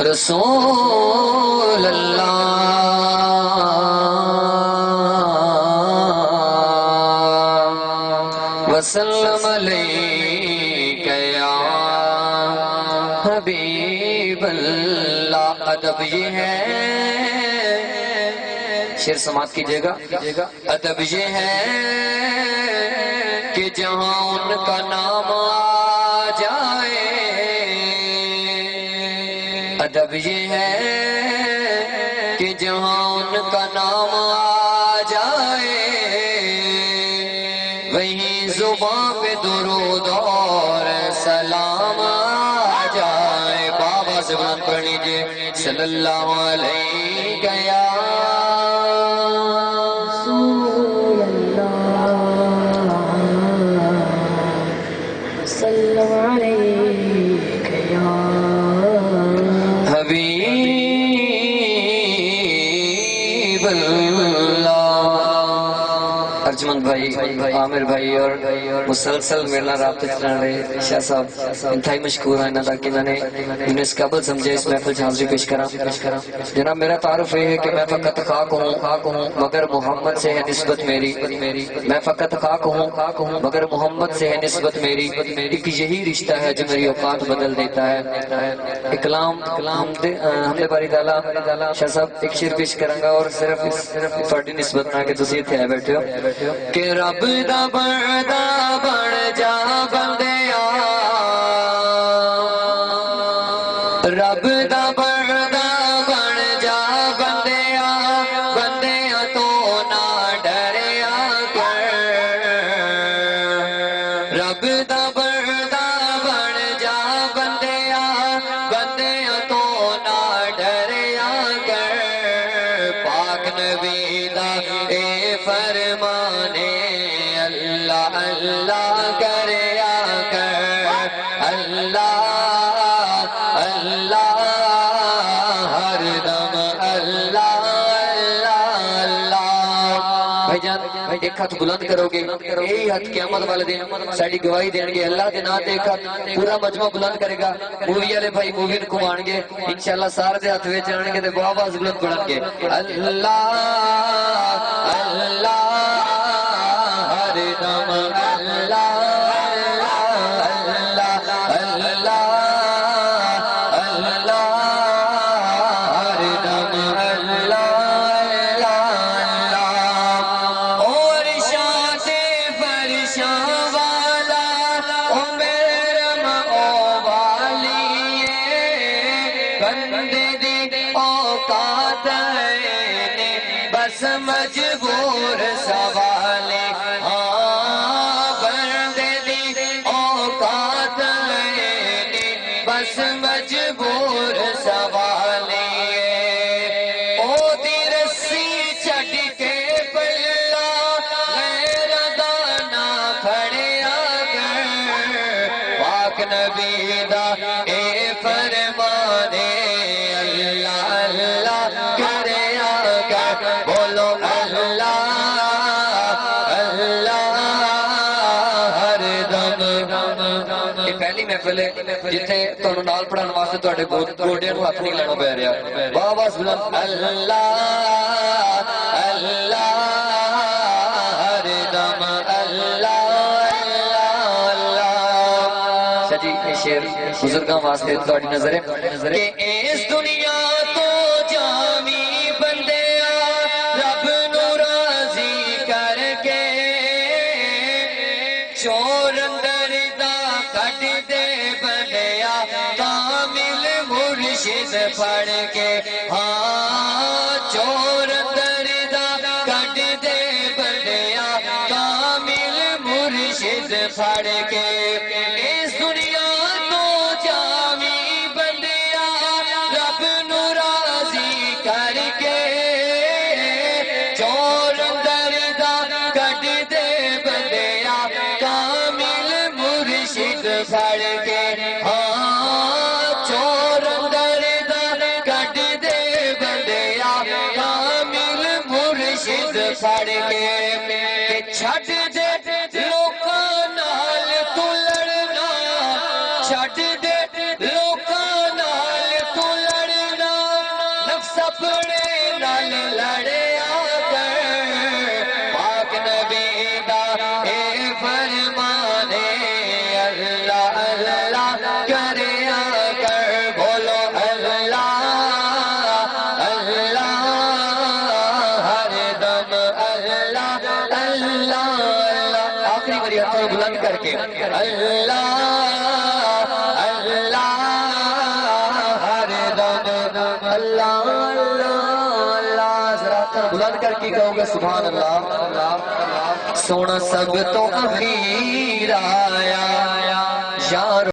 رسول اللہ وسلم علیک یا حبیب اللہ۔ ادب یہ ہے، شعر سماعت کیجئے گا، ادب یہ ہے کہ جہاں ان کا نام آ جائے، ادب یہ ہے کہ جہاں ان کا نام آ جائے، وہیں زباں پہ درود اور سلام آ جائے۔ بابا سے بلند پڑھ لیجئے صلی اللہ علیہ یا ارجمند بھائی، عامر بھائی اور مسلسل میرے رابطے چلان رہے شاہ صاحب انتہائی مشکور ہیں انہوں کہ انہوں نے انہیں اس قابل سمجھے اس محفل حاضری پیش کرا۔ جناب میرا تعارف یہ ہے کہ میں فقط خاک ہوں مگر محمد سے ہے نسبت میری، میں فقط خاک ہوں مگر محمد سے ہے نسبت میری، ایک یہی رشتہ ہے جو میری اوقات بدل دیتا ہے۔ اکلام حمد باری تعالیٰ شاہ صاحب ایک شعر پیش کرنگا اور صرف تھوڑی نسبت نہ کہ تسی اتھے آئے بیٹھے ہو کہ رب دا بڑا بڑ جا بندیا، رب دا بڑا بڑ جا بندیا، بندیا تو نہ ڈریا کر، رب دا بڑا بڑ جا بندیا، بندیا تو نہ ڈریا کر، پاک نبی دا اے فرمانے اللہ اللہ کریا کر، اللہ اللہ ہر دم اللہ اللہ اللہ۔ بھائی جان ایک ہاتھ بلند کرو گے، یہی ہاتھ قیامت والے دن ساڑی گواہی دیں گے، اللہ دے نات ایک ہاتھ پورا مجمع بلند کرے گا، مووی والے بھائی مووی کو آن گے انشاءاللہ سارے دے ہاتھ ویچ آن گے دے آواز بلند پڑھن گے اللہ اللہ ہر دم اللہ بس مجبور سوالے، ہاں بندے دی اوقات نے بس مجبور سوالے، او دی رسی چھڑ کے پلا غیر دانا پھڑیا کر، پاک نبی دا اے فرمانے اللہ اللہ کریا کر، بولو اللہ اللہ ہر دم۔ یہ پہلی محفل ہے جتنے تمہیں نال پڑھان واسطے تواڈے گوڈیاں نوں ہاتھ نہیں لینا پے رہا، باواز بلند اللہ اللہ ہر دم اللہ اللہ۔ شاہ جی یہ شعر بزرگاں واسطے تواڈی نظر ہے کہ اس دنیا تو جامی بندیا رب نو راضی کر کے، چور اندر دا کٹ دے بندیا کامل مرشد پڑھ کے، ہاں چور اندر دا کٹ دے بندیا کامل مرشد پڑھ کے، اس دنیا تو جامی بندیا رب نو راضی کر کے، چور اندر دا کٹ دے بندیا کامل مرشد پڑھ کے، ہاں چور اندر دا کٹ دے بندیا کامل آخری باری ہاتھوں بلند کر کے اللہ اللہ ہر دم اللہ اللہ ذرا ہاتھ بلند کر کے کہو گے سبحان اللہ سونا سب تو اخیر آیا یار